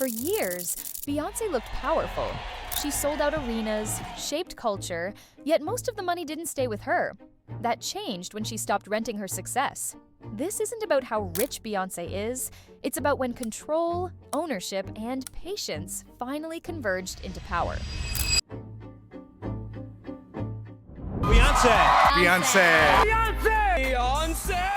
For years, Beyoncé looked powerful. She sold out arenas, shaped culture, yet most of the money didn't stay with her. That changed when she stopped renting her success. This isn't about how rich Beyoncé is, it's about when control, ownership, and patience finally converged into power. Beyonce! Beyonce! Beyonce!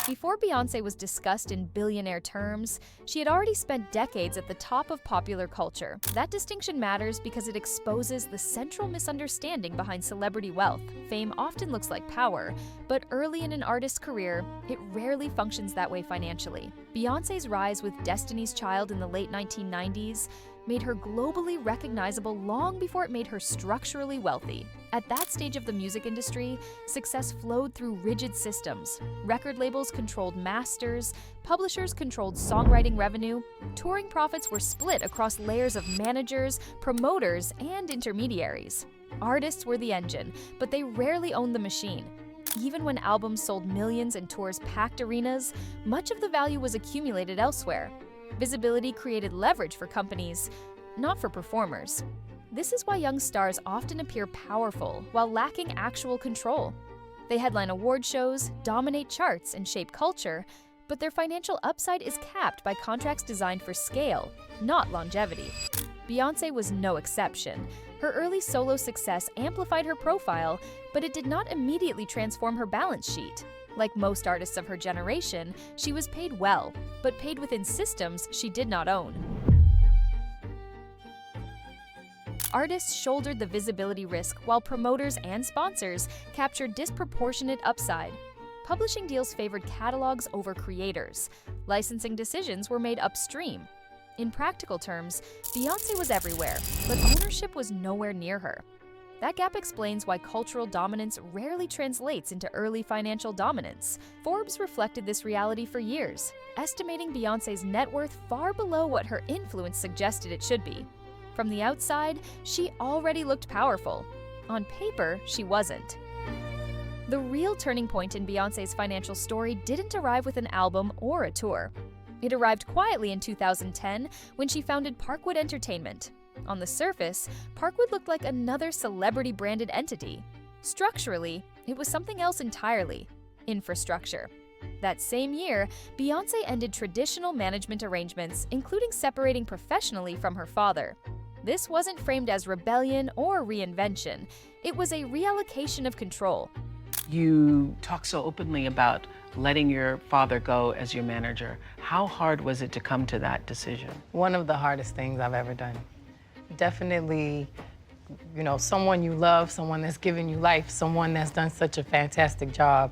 Before Beyoncé was discussed in billionaire terms, she had already spent decades at the top of popular culture. That distinction matters because it exposes the central misunderstanding behind celebrity wealth. Fame often looks like power, but early in an artist's career, it rarely functions that way financially. Beyoncé's rise with Destiny's Child in the late 1990s made her globally recognizable long before it made her structurally wealthy. At that stage of the music industry, success flowed through rigid systems. Record labels controlled masters, publishers controlled songwriting revenue, touring profits were split across layers of managers, promoters, and intermediaries. Artists were the engine, but they rarely owned the machine. Even when albums sold millions and tours packed arenas, much of the value was accumulated elsewhere. Visibility created leverage for companies, not for performers. This is why young stars often appear powerful while lacking actual control. They headline award shows, dominate charts, and shape culture, but their financial upside is capped by contracts designed for scale, not longevity. Beyoncé was no exception. Her early solo success amplified her profile, but it did not immediately transform her balance sheet. Like most artists of her generation, she was paid well, but paid within systems she did not own. Artists shouldered the visibility risk while promoters and sponsors captured disproportionate upside. Publishing deals favored catalogs over creators. Licensing decisions were made upstream. In practical terms, Beyoncé was everywhere, but ownership was nowhere near her. That gap explains why cultural dominance rarely translates into early financial dominance. Forbes reflected this reality for years, estimating Beyoncé's net worth far below what her influence suggested it should be. From the outside, she already looked powerful. On paper, she wasn't. The real turning point in Beyoncé's financial story didn't arrive with an album or a tour. It arrived quietly in 2010 when she founded Parkwood Entertainment. On the surface, Parkwood looked like another celebrity-branded entity. Structurally, it was something else entirely: infrastructure. That same year, Beyoncé ended traditional management arrangements, including separating professionally from her father. This wasn't framed as rebellion or reinvention. It was a reallocation of control. You talk so openly about letting your father go as your manager. How hard was it to come to that decision? One of the hardest things I've ever done. Definitely, you know, someone you love, someone that's given you life, someone that's done such a fantastic job.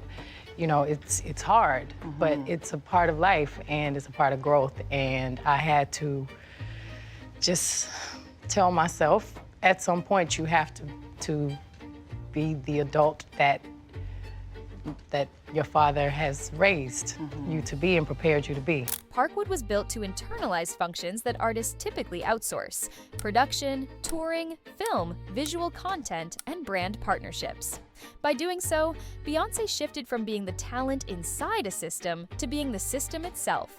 You know, it's hard, but it's a part of life and it's a part of growth. And I had to just tell myself, at some point you have to be the adult that your father has raised you to be and prepared you to be. Parkwood was built to internalize functions that artists typically outsource: production, touring, film, visual content, and brand partnerships. By doing so, Beyoncé shifted from being the talent inside a system to being the system itself.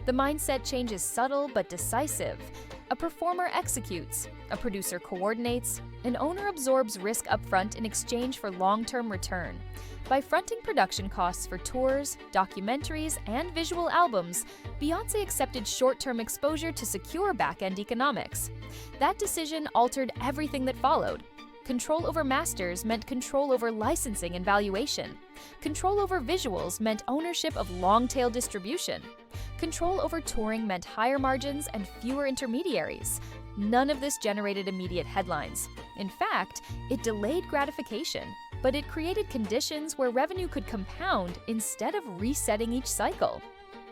The mindset change is subtle but decisive. A performer executes, a producer coordinates, an owner absorbs risk upfront in exchange for long-term return. By fronting production costs for tours, documentaries, and visual albums, Beyoncé accepted short-term exposure to secure back-end economics. That decision altered everything that followed. Control over masters meant control over licensing and valuation. Control over visuals meant ownership of long-tail distribution. Control over touring meant higher margins and fewer intermediaries. None of this generated immediate headlines. In fact, it delayed gratification, but it created conditions where revenue could compound instead of resetting each cycle.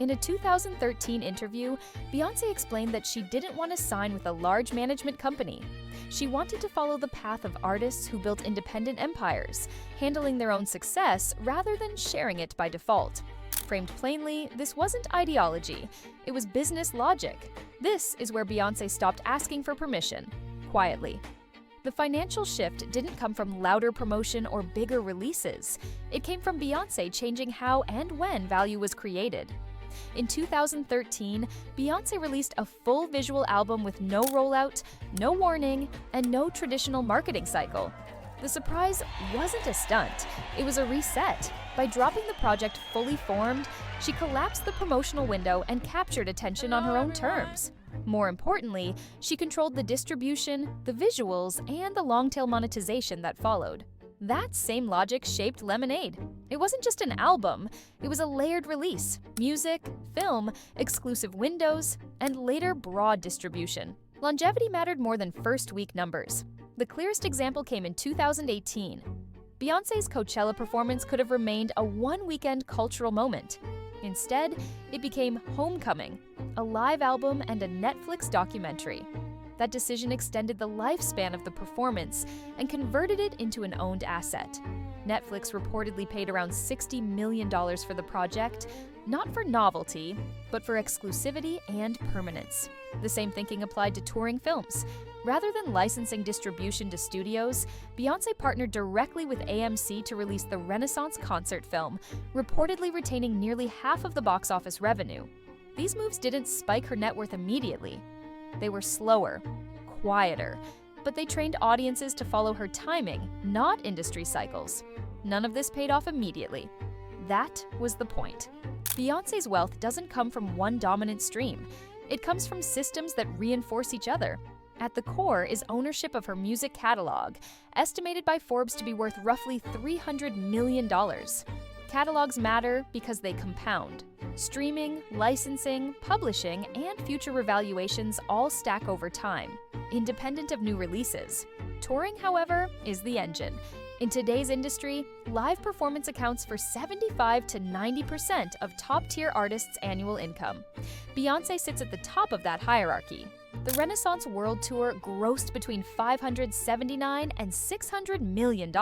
In a 2013 interview, Beyoncé explained that she didn't want to sign with a large management company. She wanted to follow the path of artists who built independent empires, handling their own success rather than sharing it by default. Framed plainly, this wasn't ideology, it was business logic. This is where Beyoncé stopped asking for permission, quietly. The financial shift didn't come from louder promotion or bigger releases. It came from Beyoncé changing how and when value was created. In 2013, Beyoncé released a full visual album with no rollout, no warning, and no traditional marketing cycle. The surprise wasn't a stunt, it was a reset. By dropping the project fully formed, she collapsed the promotional window and captured attention on her own terms. More importantly, she controlled the distribution, the visuals, and the long-tail monetization that followed. That same logic shaped Lemonade. It wasn't just an album, it was a layered release: music, film, exclusive windows, and later broad distribution. Longevity mattered more than first-week numbers. The clearest example came in 2018. Beyoncé's Coachella performance could have remained a one-weekend cultural moment. Instead, it became Homecoming, a live album and a Netflix documentary. That decision extended the lifespan of the performance and converted it into an owned asset. Netflix reportedly paid around $60 million for the project, not for novelty, but for exclusivity and permanence. The same thinking applied to touring films. Rather than licensing distribution to studios, Beyoncé partnered directly with AMC to release the Renaissance concert film, reportedly retaining nearly half of the box office revenue. These moves didn't spike her net worth immediately. They were slower, quieter, but they trained audiences to follow her timing, not industry cycles. None of this paid off immediately. That was the point. Beyoncé's wealth doesn't come from one dominant stream. It comes from systems that reinforce each other. At the core is ownership of her music catalog, estimated by Forbes to be worth roughly $300 million. Catalogs matter because they compound. Streaming, licensing, publishing, and future revaluations all stack over time, independent of new releases. Touring, however, is the engine. In today's industry, live performance accounts for 75 to 90% of top-tier artists' annual income. Beyoncé sits at the top of that hierarchy. The Renaissance World Tour grossed between $579 and $600 million.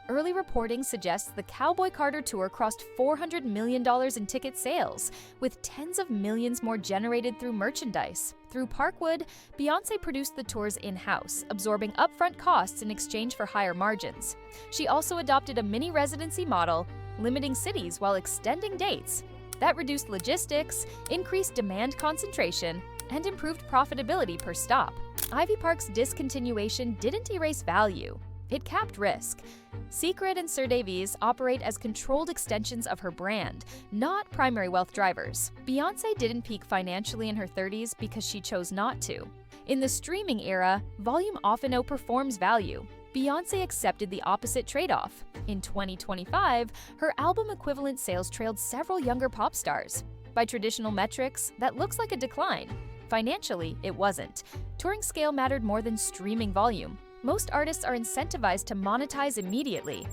Early reporting suggests the Cowboy Carter Tour crossed $400 million in ticket sales, with tens of millions more generated through merchandise. Through Parkwood, Beyoncé produced the tours in-house, absorbing upfront costs in exchange for higher margins. She also adopted a mini-residency model, limiting cities while extending dates. That reduced logistics, increased demand concentration, and improved profitability per stop. Ivy Park's discontinuation didn't erase value. It capped risk. Secret and Sir Davies operate as controlled extensions of her brand, not primary wealth drivers. Beyoncé didn't peak financially in her 30s because she chose not to. In the streaming era, volume often outperforms value. Beyoncé accepted the opposite trade-off. In 2025, her album equivalent sales trailed several younger pop stars. By traditional metrics, that looks like a decline. Financially, it wasn't. Touring scale mattered more than streaming volume. Most artists are incentivized to monetize immediately.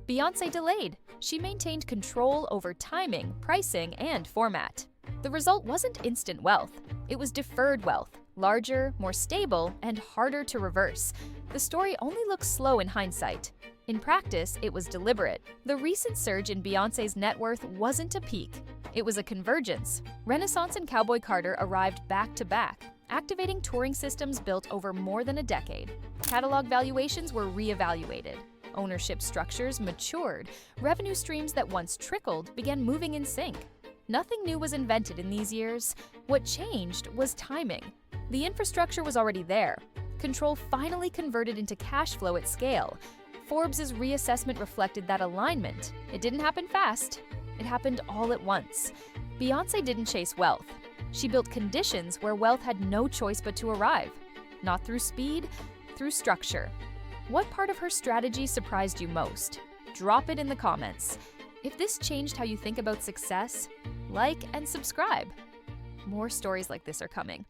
Beyoncé delayed. She maintained control over timing, pricing, and format. The result wasn't instant wealth. It was deferred wealth, larger, more stable, and harder to reverse. The story only looks slow in hindsight. In practice, it was deliberate. The recent surge in Beyoncé's net worth wasn't a peak. It was a convergence. Renaissance and Cowboy Carter arrived back-to-back, activating touring systems built over more than a decade. Catalog valuations were re-evaluated. Ownership structures matured. Revenue streams that once trickled began moving in sync. Nothing new was invented in these years. What changed was timing. The infrastructure was already there. Control finally converted into cash flow at scale. Forbes' reassessment reflected that alignment. It didn't happen fast. It happened all at once. Beyoncé didn't chase wealth. She built conditions where wealth had no choice but to arrive. Not through speed, through structure. What part of her strategy surprised you most? Drop it in the comments. If this changed how you think about success, like and subscribe. More stories like this are coming.